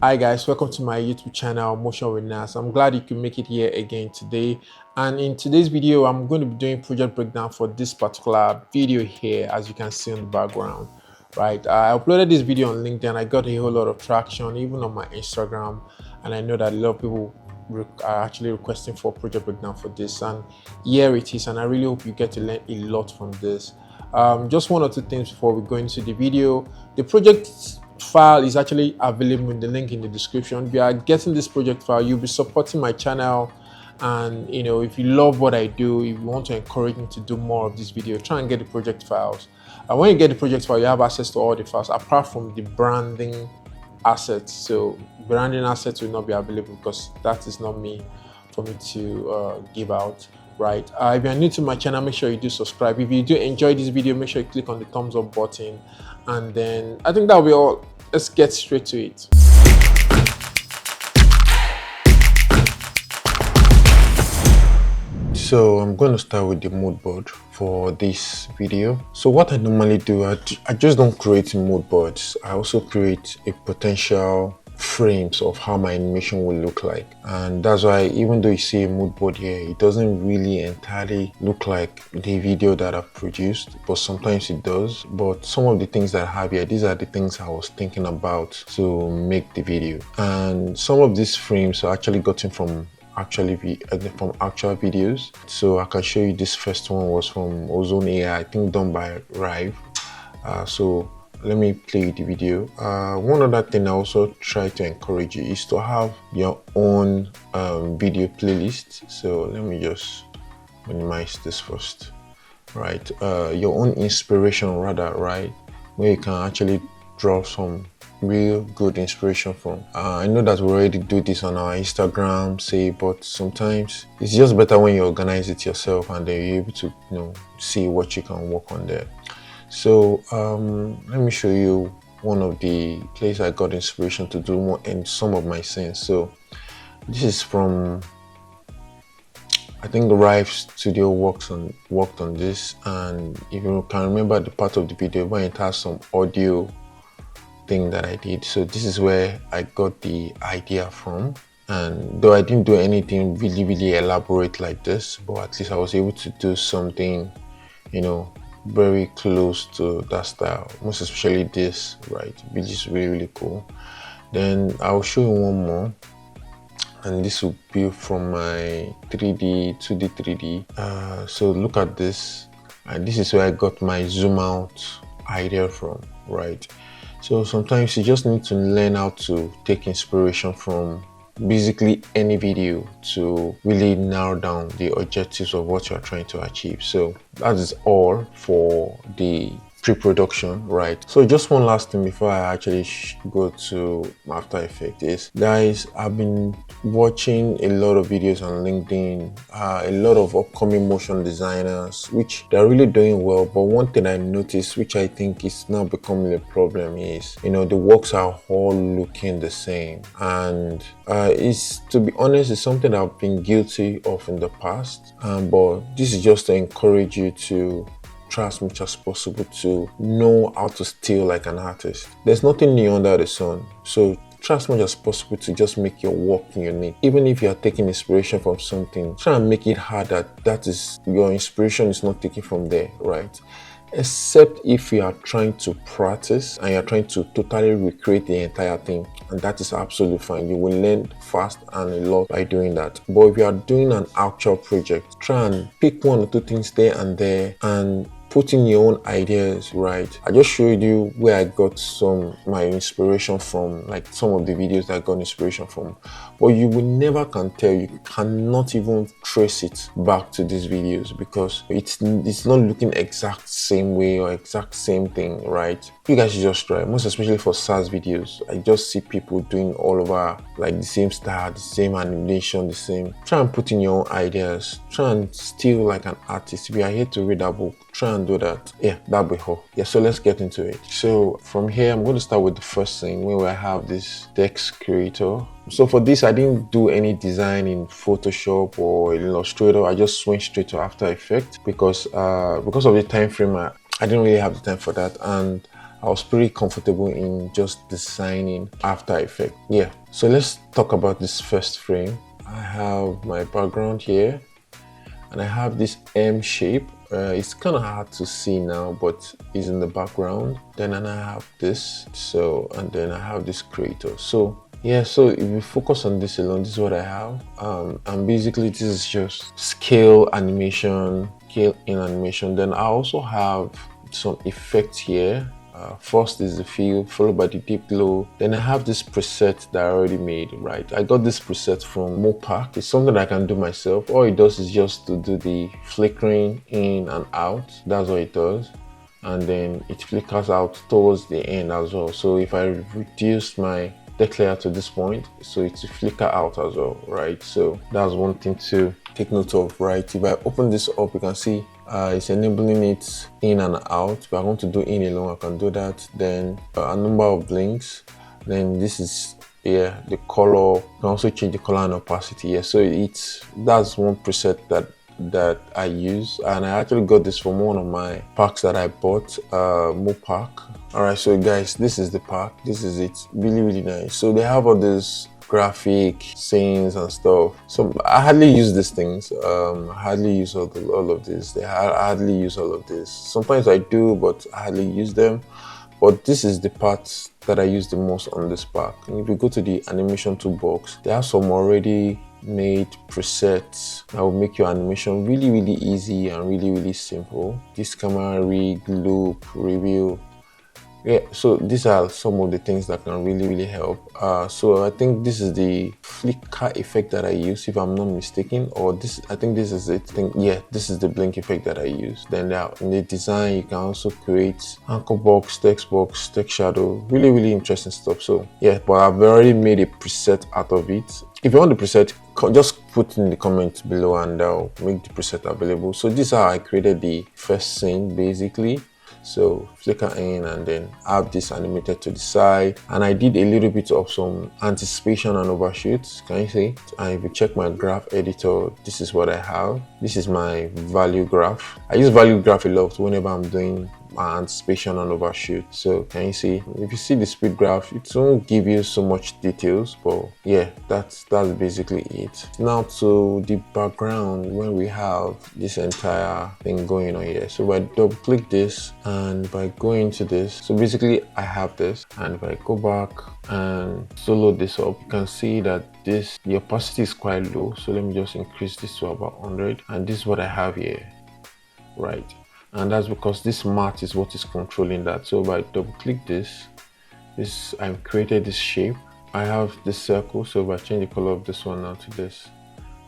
Hi guys, welcome to my YouTube channel Motion with Nas. I'm glad you can make it here again today. And in today's video, I'm going to be doing project breakdown for this particular video here, as you can see on the background. Right, I uploaded this video on LinkedIn. I got a whole lot of traction, even on my Instagram, and I know that a lot of people are actually requesting for project breakdown for this. And here it is, and I really hope you get to learn a lot from this. Just one or two things before we go into the video. The project file is actually available in the link in the description. If you are getting this project file, you'll be supporting my channel, and if you love what I do, if you want to encourage me to do more of this video, try and get the project files. And when you get the project file, you have access to all the files apart from the branding assets. So branding assets will not be available because that is not me for me to give out. Right, if you're new to my channel, make sure you do subscribe. If you do enjoy this video, make sure you click on the thumbs up button, and then I think that'll be all. Let's get straight to it. So I'm going to start with the mood board for this video. So what I normally do, I just don't create mood boards. I also create a potential frames of how my animation will look like, and that's why even though you see a mood board here, it doesn't really entirely look like the video that I've produced, but sometimes it does. But some of the things that I have here, these are the things I was thinking about to make the video, and some of these frames are actually gotten from actual videos. So I can show you. This first one was from Ozone AI, I think done by Rive. So let me play the video. One other thing I also try to encourage you is to have your own video playlist. So let me just minimize this first. Right, your own inspiration rather, right, where you can actually draw some real good inspiration from. I know that we already do this on our Instagram, say, but sometimes it's just better when you organize it yourself and then you're able to see what you can work on there. So let me show you one of the places I got inspiration to do more in some of my scenes. So this is from, I think, the Rive Studio worked on this, and if you can remember the part of the video where it has some audio thing that I did, so this is where I got the idea from. And though I didn't do anything really elaborate like this, but at least I was able to do something very close to that style, most especially this, right, which is really cool. Then I'll show you one more, and this will be from my 2D 3D. So look at this, and this is where I got my zoom out idea from, right? So sometimes you just need to learn how to take inspiration from basically any video to really narrow down the objectives of what you're trying to achieve. So that is all for the pre-production, right? So just one last thing before I actually go to After Effects is, guys, I've been watching a lot of videos on LinkedIn, a lot of upcoming motion designers, which they're really doing well. But one thing I noticed, which I think is now becoming a problem, is the works are all looking the same, and it's, to be honest, it's something I've been guilty of in the past, but this is just to encourage you to try as much as possible to know how to steal like an artist. There's nothing new under the sun, so try as much as possible to just make your work unique. Even if you are taking inspiration from something, try and make it hard that is your inspiration is not taken from there, right? Except if you are trying to practice and you're trying to totally recreate the entire thing, and that is absolutely fine. You will learn fast and a lot by doing that. But if you are doing an actual project, try and pick one or two things there and there and put in your own ideas, right? I just showed you where I got my inspiration from, like some of the videos that I got inspiration from, but you will never can tell, you cannot even trace it back to these videos because it's not looking exact same way or exact same thing, right? You guys should just try, most especially for SaaS videos. I just see people doing all over like the same style, the same animation, the same. Try and put in your own ideas, try and steal like an artist. If you are here to read that book, try and do that. Yeah, that'll be all. Yeah, so let's get into it. So from here, I'm going to start with the first thing where I have this text creator. So for this, I didn't do any design in Photoshop or Illustrator. I just went straight to After Effects because of the time frame. I didn't really have the time for that, and I was pretty comfortable in just designing After Effects. Yeah, so let's talk about this first frame. I have my background here, and I have this M shape. It's kind of hard to see now, but it's in the background. Then I have this, and then I have this creator. So yeah, so if you focus on this alone, this is what I have. And basically this is just scale animation, scale in animation. Then I also have some effects here. First is the fill, followed by the deep glow. Then I have this preset that I already made, right? I got this preset from MoodBoard. It's something that I can do myself. All it does is just to do the flickering in and out. That's what it does. And then it flickers out towards the end as well. So if I reduce my deck layer to this point, so it's to flicker out as well, right? So that's one thing to take note of, right? If I open this up, you can see it's enabling it in and out. If I want to do in alone, I can do that. Then a number of blinks. Then this is the color. You can also change the color and opacity. Yeah, so that's one preset that I use, and I actually got this from one of my packs that I bought, MoodBoard. All right, so guys, this is the pack. This is it. Really nice. So they have all this graphic scenes and stuff. So I hardly use these things. I hardly use all of this. I hardly use all of this. Sometimes I do, but I hardly use them. But this is the part that I use the most on this pack. And if you go to the animation toolbox, there are some already made presets that will make your animation really easy and really simple. This camera rig, loop, review. Yeah, so these are some of the things that can really help. So I think this is the flicker effect that I use, if I'm not mistaken, or this. I think this is it. Yeah, this is the blink effect that I use. Then in the design, you can also create anchor box, text shadow. Really interesting stuff. So yeah, but I've already made a preset out of it. If you want the preset, just put in the comments below and I'll make the preset available. So this is how I created the first scene basically. So flicker in and then have this animated to the side, and I did a little bit of some anticipation and overshoots, can you see? And if you check my graph editor, this is what I have. This is my value graph. I use value graph a lot whenever I'm doing my anticipation and overshoot. So can you see, if you see the speed graph, it won't give you so much details, but yeah, that's basically it. Now to the background, when we have this entire thing going on here. So if I double click this and if I go into this, so basically I have this, and if I go back and solo this up, you can see that the opacity is quite low. So let me just increase this to about 100, and this is what I have here, right? And that's because this matte is what is controlling that. So if I double click this, I've created this shape. I have this circle, so if I change the color of this one now to this,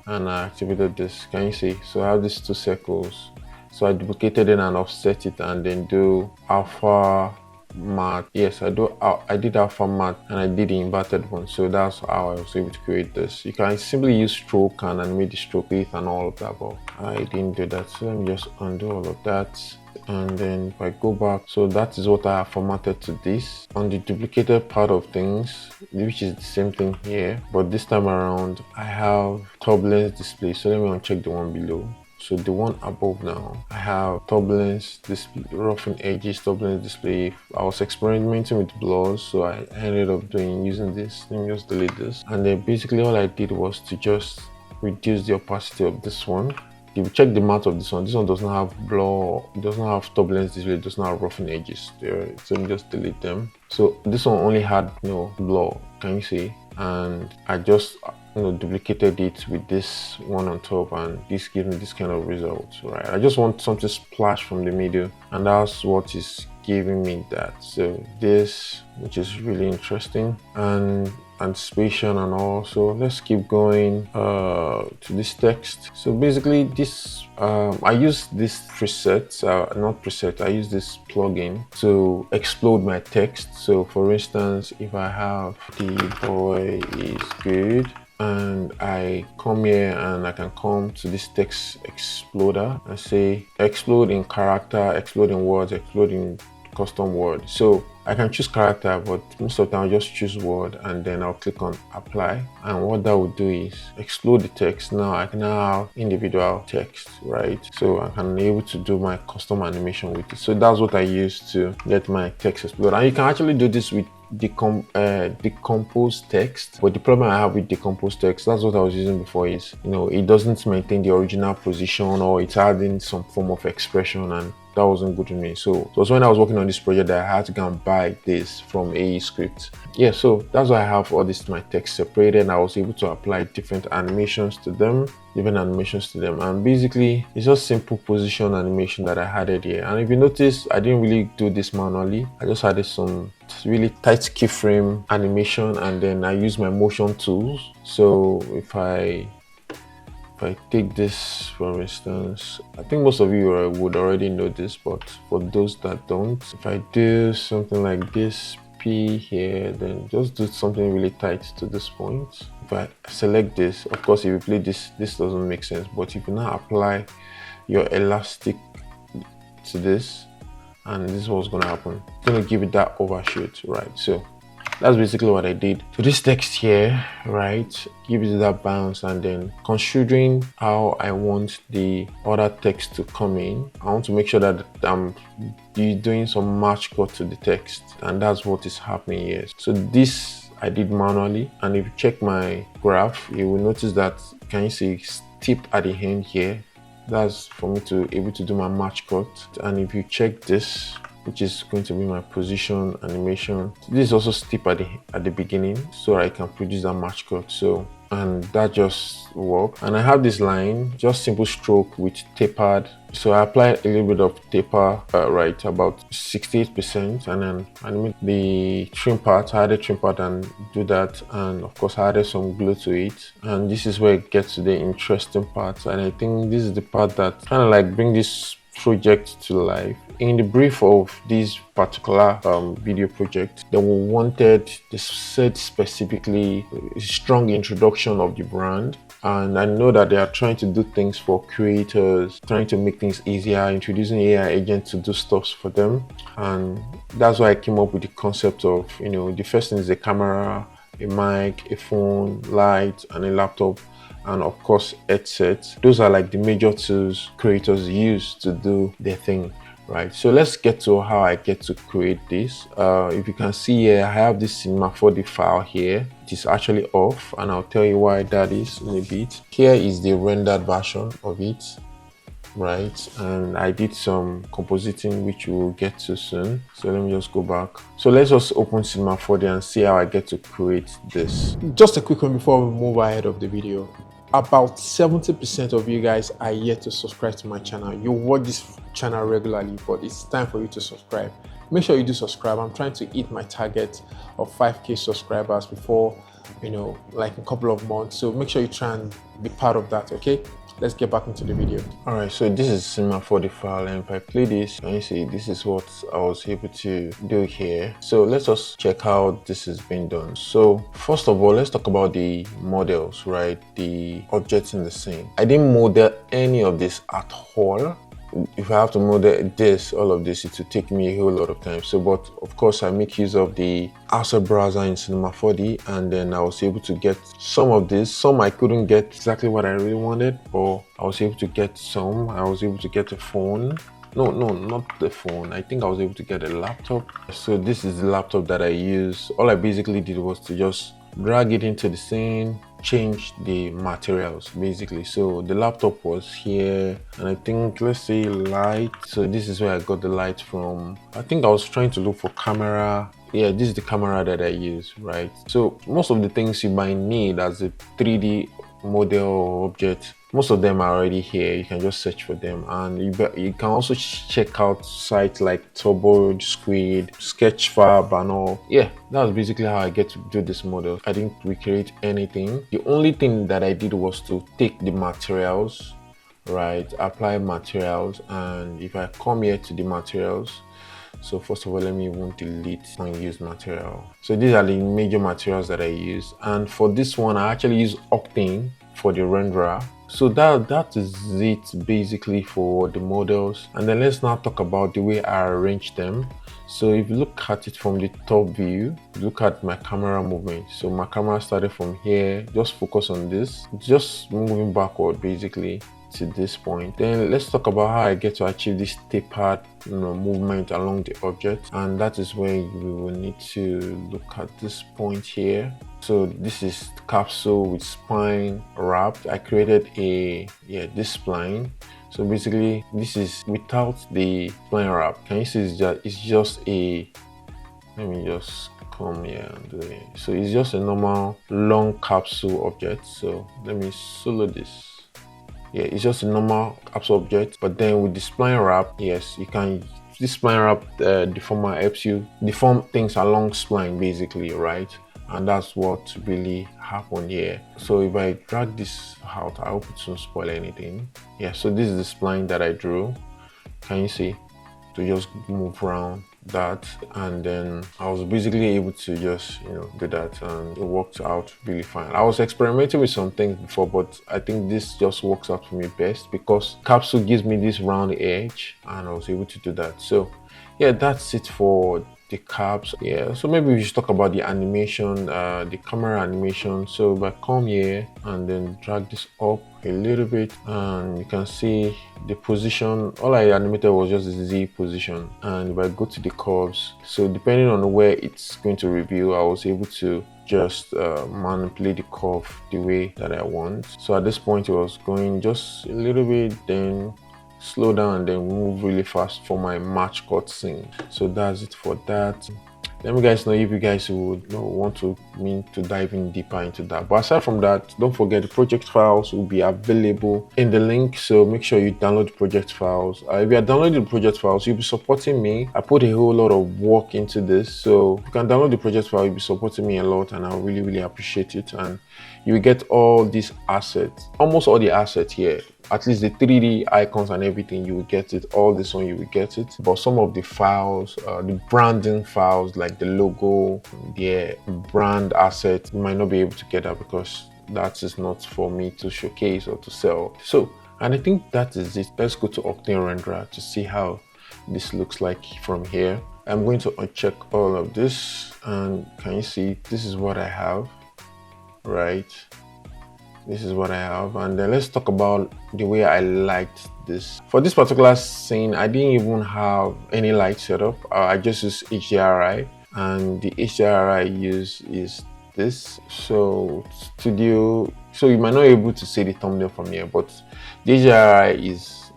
and I activated this, can you see? So I have these two circles. So I duplicated it and offset it, and then do alpha matte. Yes, I did alpha matte, and I did the inverted one. So that's how I was able to create this. You can simply use stroke and animate the stroke width and all of that, but I didn't do that. So let me just undo all of that. And then if I go back, so that is what I have formatted to this. On the duplicated part of things, which is the same thing here, but this time around I have turbulence display. So let me uncheck the one below. So the one above now, I have turbulence display, roughing edges, turbulence display. I was experimenting with blurs, so I ended up using this. Let me just delete this. And then basically all I did was to just reduce the opacity of this one. If you check the matte of this one does not have blur, it does not have turbulence display, it does not have roughing edges there. So let me just delete them. So this one only had blur, can you see? And I just duplicated it with this one on top, and this gives me this kind of results, right? I just want something splash from the middle, and that's what is giving me that. So this, which is really interesting, and anticipation and all. So let's keep going to this text. So basically this I use this preset, I use this plugin to explode my text. So for instance, if I have "the boy is good," and I come here and I can come to this text exploder and say explode in character, explode in words, explode in custom word. So I can choose character, but most of the time I'll just choose word and then I'll click on apply. And what that will do is explode the text. Now I can now have individual text, right? So I can be able to do my custom animation with it. So that's what I use to get my text explode. And you can actually do this with decompose text, but the problem I have with decompose text, that's what I was using before, is it doesn't maintain the original position, or it's adding some form of expression, and that wasn't good to me. So it was when I was working on this project that I had to go and buy this from AE Script. Yeah, so that's why I have all this my text separated, and I was able to apply different animations to them. And basically it's just simple position animation that I added here. And if you notice, I didn't really do this manually. I just added some really tight keyframe animation, and then I use my motion tools. So if I take this, for instance, I think most of you would already know this, but for those that don't, if I do something like this P here, then just do something really tight to this point. If I select this, of course, if you play this doesn't make sense, but if you now apply your elastic to this, and this is what's going to happen, it's going to give it that overshoot, right? So that's basically what I did to this text here, right? Give it that bounce, and then considering how I want the other text to come in, I want to make sure that I'm doing some match cut to the text, and that's what is happening here. So this I did manually, and if you check my graph, you will notice that, can you see tip at the end here? That's for me to able to do my match cut. And if you check this, which is going to be my position animation, this is also steep at the beginning, so I can produce that match cut. So, and that just worked. And I have this line, just simple stroke with tapered. So I applied a little bit of taper, right, about 68%, and then animate the trim part. I added trim part and do that, and of course I added some glue to it. And this is where it gets to the interesting part, and I think this is the part that kind of like bring this project to life. In the brief of this particular video project, they said specifically a strong introduction of the brand, and I know that they are trying to do things for creators, trying to make things easier, introducing AI agents to do stuff for them. And that's why I came up with the concept of, the first thing is a camera, a mic, a phone, light, and a laptop, and of course headsets. Those are like the major tools creators use to do their thing, right? So let's get to how I get to create this. If you can see here, I have this Cinema4d file here. It is actually off, and I'll tell you why that is in a bit. Here is the rendered version of it, right? And I did some compositing, which we'll get to soon. So let me just go back. So let's just open Cinema4d and see how I get to create this. Just a quick one before we move ahead of the video. About 70% of you guys are yet to subscribe to my channel. You watch this channel regularly, but it's time for you to subscribe. Make sure you do subscribe. I'm trying to hit my target of 5K subscribers before, like a couple of months. So make sure you try and be part of that, okay? Let's get back into the video. All right, so this is Cinema4d file, and if I play this, and you see this is what I was able to do here. So let's just check how this is being done. So first of all, let's talk about the models, right? The objects in the scene. I didn't model any of this at all. If I have to model all of this, it will take me a whole lot of time. So, but of course, I make use of the asset browser in Cinema4d, and then I was able to get some of this. Some I couldn't get exactly what I really wanted, but I was able to get some. I was able to get a phone. No, not the phone. I think I was able to get a laptop. So this is the laptop that I use. All I basically did was to just drag it into the scene, change the materials basically. So the laptop was here, and I think, let's say light. So this is where I got the light from. I think I was trying to look for camera. Yeah, this is the camera that I use, right? So most of the things you might need as a 3D model or object, most of them are already here. You can just search for them, and you can also check out sites like TurboID, Squid, Sketchfab, and all. Yeah, that's basically how I get to do this model. I didn't recreate anything. The only thing that I did was to take the materials, right? Apply materials, and if I come here to the materials, so first of all, let me even delete unused material. So these are the major materials that I use, and for this one, I actually use Octane for the renderer. So that is it basically for the models. And then let's now talk about the way I arrange them. So if you look at it from the top view, look at my camera movement. So my camera started from here, just focus on this, just moving backward basically to this point. Then let's talk about how I get to achieve this tapered movement along the object, and that is where we will need to look at this point here. So this is capsule with spline wrapped. I created this spline. So basically this is without the spline wrap. Can you see it's just a, let me just come here and do it. So it's just a normal long capsule object. So let me solo this. Yeah, it's just a normal capsule object, but then with the spline wrap, yes, you can, this spline wrap deformer helps you deform things along spline basically, right? And that's what really happened here. So if I drag this out, I hope it won't spoil anything. Yeah, so this is the spline that I drew. Can you see? To just move around that, and then I was basically able to just do that, and it worked out really fine. I was experimenting with some things before, but I think this just works out for me best because capsule gives me this round edge, and I was able to do that. So yeah, that's it for the caps. Yeah, so maybe we should talk about the animation, the camera animation. So if I come here and then drag this up a little bit, and you can see the position, all I animated was just the Z position. And if I go to the curves, so depending on where it's going to reveal, I was able to just manipulate the curve the way that I want. So at this point it was going just a little bit, then slow down, and then move really fast for my match cut scene. So that's it for that. Let me guys know if you guys would want me to dive in deeper into that. But aside from that, don't forget the project files will be available in the link, so make sure you download the project files. If you are downloading the project files, you'll be supporting me. I put a whole lot of work into this, so if you can download the project file, you'll be supporting me a lot, and I really appreciate it. And you will get all these assets, almost all the assets here, at least the 3D icons and everything. You will get it. All this one you will get it, but some of the files, the branding files like the logo, the brand asset, you might not be able to get that because that is not for me to showcase or to sell. So, and I think that is it. Let's go to Octane Renderer to see how this looks like from here. I'm going to uncheck all of this, and can you see this is what I have, right? This is what I have. And then let's talk about the way I liked this. For this particular scene, I didn't even have any light setup. I just used HDRI, and the HDRI I use is this. So studio, so you might not be able to see the thumbnail from here, but the HDRI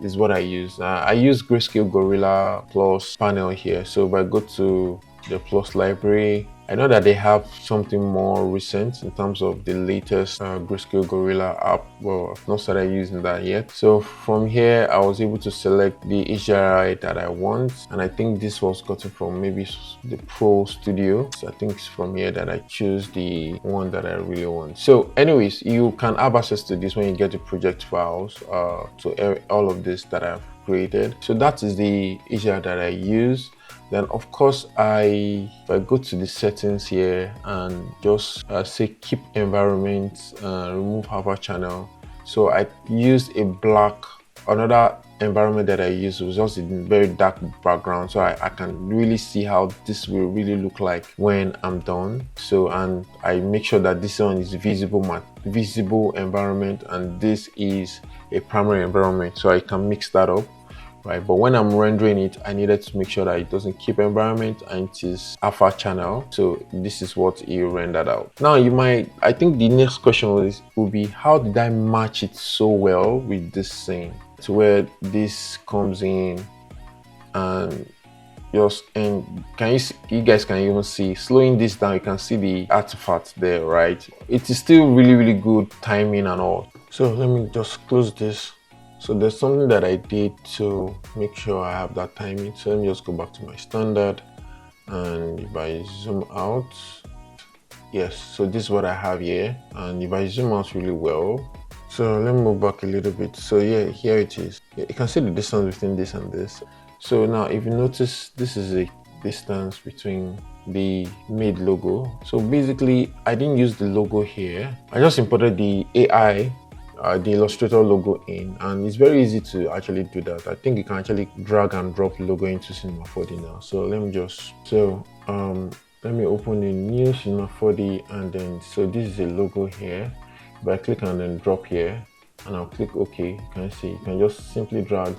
is what I use. I use Grayscale Gorilla Plus panel here. So if I go to the Plus library, I know that they have something more recent in terms of the latest Grayscale Gorilla app. Well, I've not started using that yet. So from here, I was able to select the HDRI that I want. And I think this was gotten from maybe the Pro Studio. So I think it's from here that I choose the one that I really want. So anyways, you can have access to this when you get the project files, to all of this that I've created. So that is the HDRI that I use. Then of course, if I go to the settings here and just say keep environment, remove hover channel. So I used another environment that I used was just in very dark background, so I can really see how this will really look like when I'm done. So, and I make sure that this one is visible environment, and this is a primary environment, so I can mix that up. Right, but when I'm rendering it, I needed to make sure that it doesn't keep environment and it is alpha channel. So this is what it rendered out. Now I think the next question will be how did I match it so well with this scene to where this comes in, and you guys can even see, slowing this down, you can see the artifact there, right? It is still really good timing and all. So let me just close this. So there's something that I did to make sure I have that timing. So let me just go back to my standard, and if I zoom out, yes, so this is what I have here. And if I zoom out really well, so let me move back a little bit. So yeah, here it is. You can see the distance between this and this. So now if you notice, this is a distance between the made logo. So basically I didn't use the logo here. I just imported the AI the Illustrator logo in, and it's very easy to actually do that. I think you can actually drag and drop logo into Cinema4d now. So let me open a new Cinema4d, and then so this is a logo here. If I click and then drop here, and I'll click OK, you can see you can just simply drag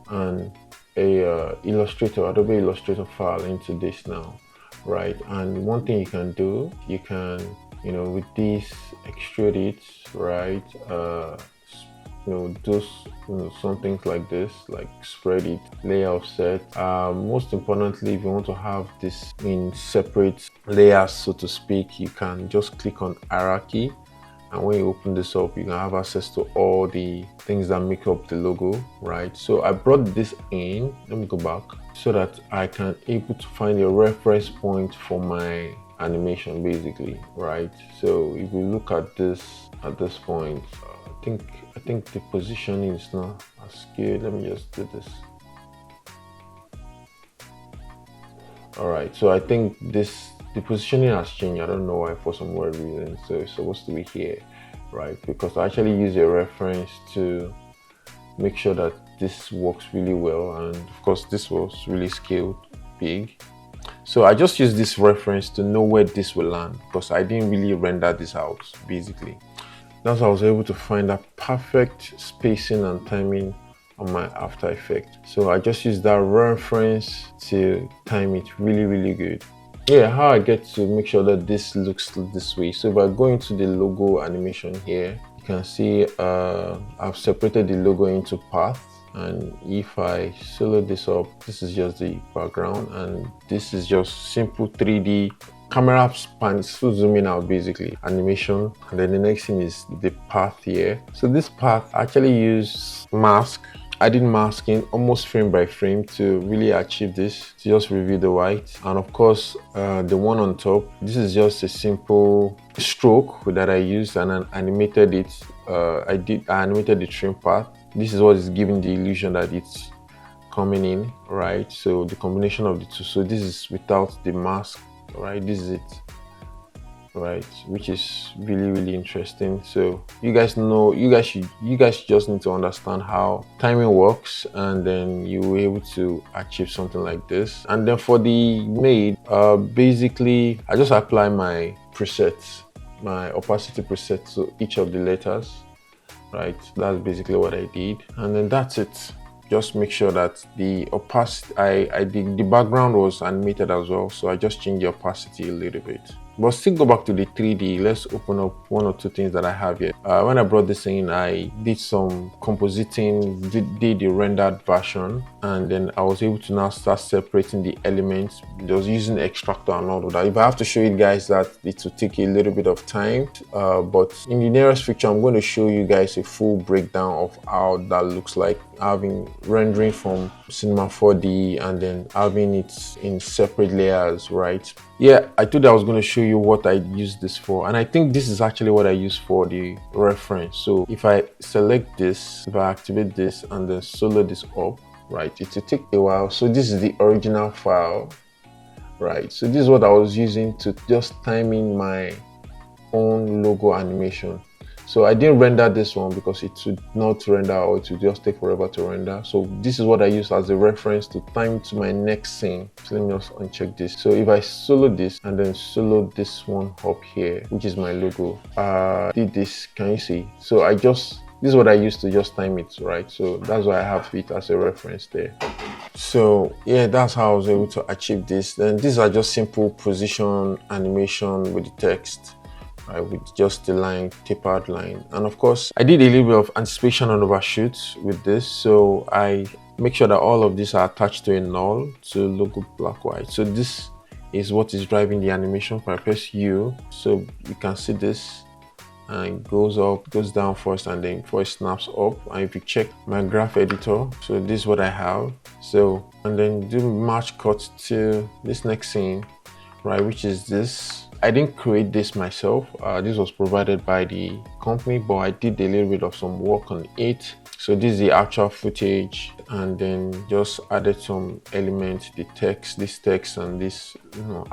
and Adobe Illustrator file into this now, right? And one thing you can do, you can, with this, extrude it, right? Do some things like this, like spread it, layer offset. Most importantly, if you want to have this in separate layers, so to speak, you can just click on hierarchy, and when you open this up, you can have access to all the things that make up the logo, right? So I brought this in, let me go back, so that I can able to find a reference point for my animation, basically, right? So if you look at this point, I think the positioning is not as good. Let me just do this. All right, so I think the positioning has changed. I don't know why, for some weird reason. So it's supposed to be here, right? Because I actually use a reference to make sure that this works really well, and of course this was really scaled big. So I just use this reference to know where this will land, because I didn't really render this out, basically. That's how I was able to find that perfect spacing and timing on my After Effects. So I just use that reference to time it really good. Yeah, how I get to make sure that this looks this way. So if I go into the logo animation here, you can see I've separated the logo into paths. And if I solo this up, this is just the background, and this is just simple 3D camera span, so zooming out, basically animation. And then the next thing is the path here. So this path, I actually use mask. I did masking almost frame by frame to really achieve this, to just reveal the white. And of course, the one on top, this is just a simple stroke that I used, and I animated it. I animated the trim path. This is what is giving the illusion that it's coming in, right? So the combination of the two. So this is without the mask, right? This is it, right? Which is really interesting. So you guys just need to understand how timing works, and then you will be able to achieve something like this. And then for the made, basically I just apply my presets, my opacity preset to each of the letters, right? That's basically what I did, and then that's it. Just make sure that the opacity, the background was animated as well, so I just changed the opacity a little bit. But still go back to the 3D. Let's open up one or two things that I have here. When I brought this in, I did some compositing, did the rendered version, and then I was able to now start separating the elements. Just using extractor and all of that. If I have to show you guys that, it will take a little bit of time, but in the nearest future, I'm going to show you guys a full breakdown of how that looks like, having rendering from Cinema4d and then having it in separate layers, right? Yeah, I thought I was going to show you what I use this for, and I think this is actually what I use for the reference. So if I select this, if I activate this and then solo this up, right, it will take a while. So this is the original file, right? So this is what I was using to just time in my own logo animation. So I didn't render this one because it would not render, or it would just take forever to render. So this is what I use as a reference to time to my next scene. So let me just uncheck this. So if I solo this and then solo this one up here, which is my logo, did this, can you see? So this is what I use to just time it, right? So that's why I have it as a reference there. So yeah, that's how I was able to achieve this. Then these are just simple position animation with the text. With just the line, tapered line. And of course, I did a little bit of anticipation and overshoot with this. So I make sure that all of these are attached to a null to logo black white. So this is what is driving the animation. If I press U, so you can see this, and it goes up, goes down first, and then before it snaps up. And if you check my graph editor, so this is what I have. So, and then do match cut to this next scene, right, which is this. I didn't create this myself. This was provided by the company, but I did a little bit of some work on it. So this is the actual footage, and then just added some elements, the text, this text and this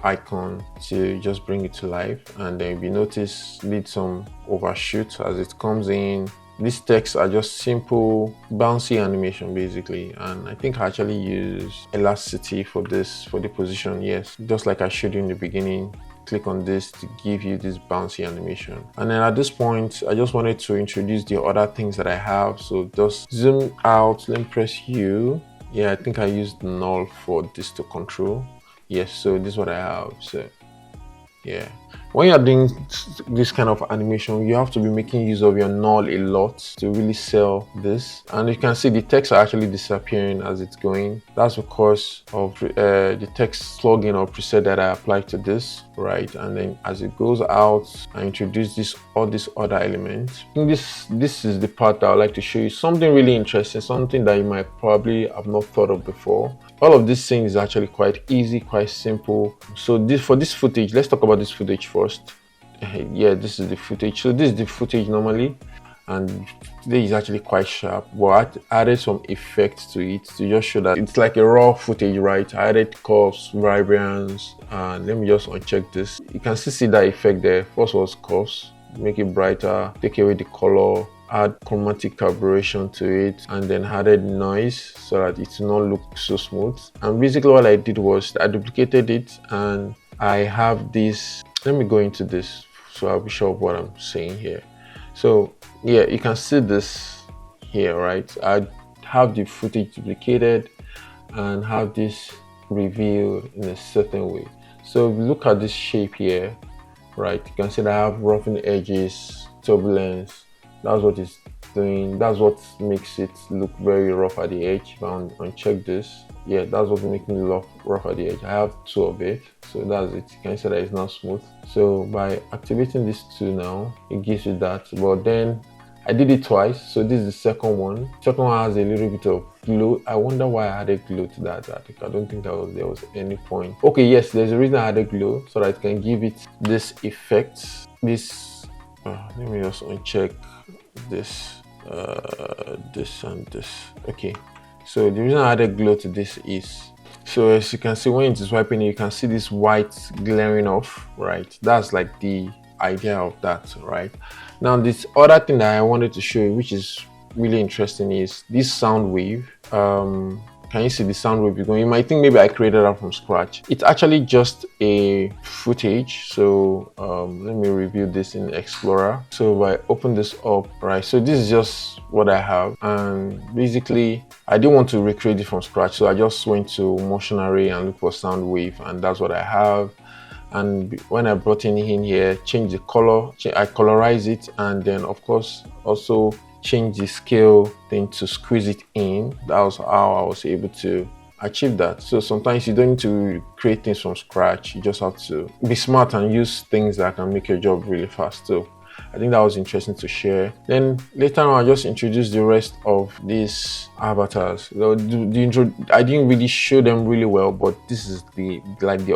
icon to just bring it to life. And then if you notice, did some overshoot as it comes in, these texts are just simple bouncy animation basically, and I think I actually use elasticity for this, for the position. Yes, just like I showed you in the beginning. Click on this to give you this bouncy animation. And then at this point, I just wanted to introduce the other things that I have. So just zoom out, then press U. Yeah, I think I used null for this to control. Yes, so this is what I have. So yeah, when you're doing this kind of animation, you have to be making use of your null a lot to really sell this. And you can see the text are actually disappearing as it's going. That's because of the text plugin or preset that I applied to this, right? And then as it goes out, I introduce all these other elements. I think this is the part that I would like to show you, something really interesting, something that you might probably have not thought of before. All of these things is actually quite easy, quite simple. So for this footage, let's talk about this footage first. Yeah, this is the footage. So this is the footage normally, and today is actually quite sharp. But I added some effects to it to just show that it's like a raw footage, right? I added curves, vibrance, and let me just uncheck this. You can still see that effect there. First was curves, make it brighter, take away the color, add chromatic aberration to it, and then added noise so that it will not look so smooth. And basically what I did was I duplicated it, and I have this. Let me go into this so I'll be sure of what I'm saying here. So yeah, you can see this here, right? I have the footage duplicated and have this revealed in a certain way. So if you look at this shape here, right, you can see that I have roughing edges, turbulence. That's what it's doing. That's what makes it look very rough at the edge. If I uncheck this, yeah, that's what makes me look rough at the edge. I have two of it, so that's it. You can see that it's not smooth. So by activating these two now, it gives you that. But then I did it twice, so this is the second one. Second one has a little bit of glow. I wonder why I added glow to that. I don't think there was any point. Okay, yes, there's a reason I added glow, so that it can give it this effect. This let me just uncheck this, this and this. Okay, so the reason I added glow to this is, so as you can see, when it is wiping it, you can see this white glaring off, right? That's like the idea of that, right? Now this other thing that I wanted to show you, which is really interesting, is this sound wave. Can you see the sound wave going? You might think maybe I created that from scratch. It's actually just a footage. So let me review this in Explorer. So if I open this up, right, so this is just what I have, and basically I didn't want to recreate it from scratch, so I just went to motion array and look for sound wave, and that's what I have. And when I brought in here, change the color, I colorize it, and then of course also change the scale thing to squeeze it in. That was how I was able to achieve that. So sometimes you don't need to create things from scratch. You just have to be smart and use things that can make your job really fast. So I think that was interesting to share. Then later on, I just introduced the rest of these avatars. I didn't really show them really well, but this is the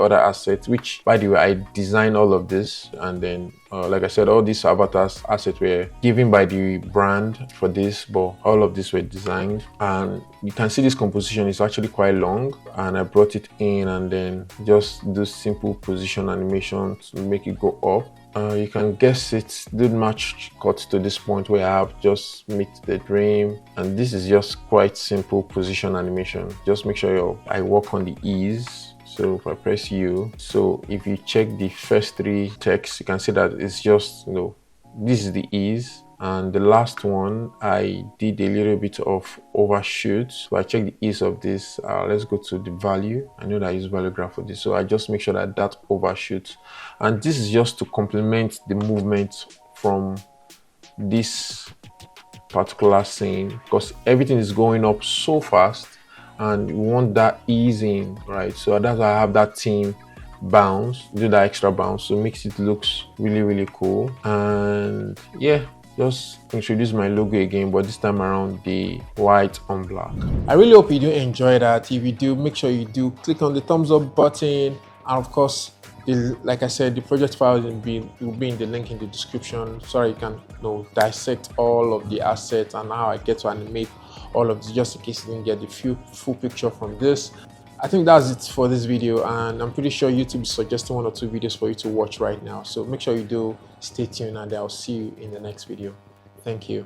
other assets, which by the way, I designed all of this. And then like I said, all these avatars assets were given by the brand for this, but all of these were designed. And you can see this composition is actually quite long, and I brought it in and then just do simple position animation to make it go up. You can guess it, did match cut to this point where I have just meet the dream, and this is just quite simple position animation. Just make sure I work on the ease. So if I press U, so if you check the first three texts, you can see that it's just, this is the ease. And the last one, I did a little bit of overshoot. So I check the ease of this. Let's go to the value. I know that I use value graph for this. So I just make sure that overshoots. And this is just to complement the movement from this particular scene, because everything is going up so fast and we want that easing, right? So that's why I have that team bounce, do that extra bounce, so it makes it looks really, really cool. And yeah, just introduce my logo again, but this time around the white on black. I really hope you do enjoy that. If you do, make sure you do click on the thumbs up button, and of course, like I said, the project file will be in the link in the description, so you can dissect all of the assets and how I get to animate all of this, just in case you didn't get the full picture from this. I think that's it for this video, and I'm pretty sure YouTube is suggesting 1 or 2 videos for you to watch right now. So make sure you do stay tuned, and I'll see you in the next video. Thank you.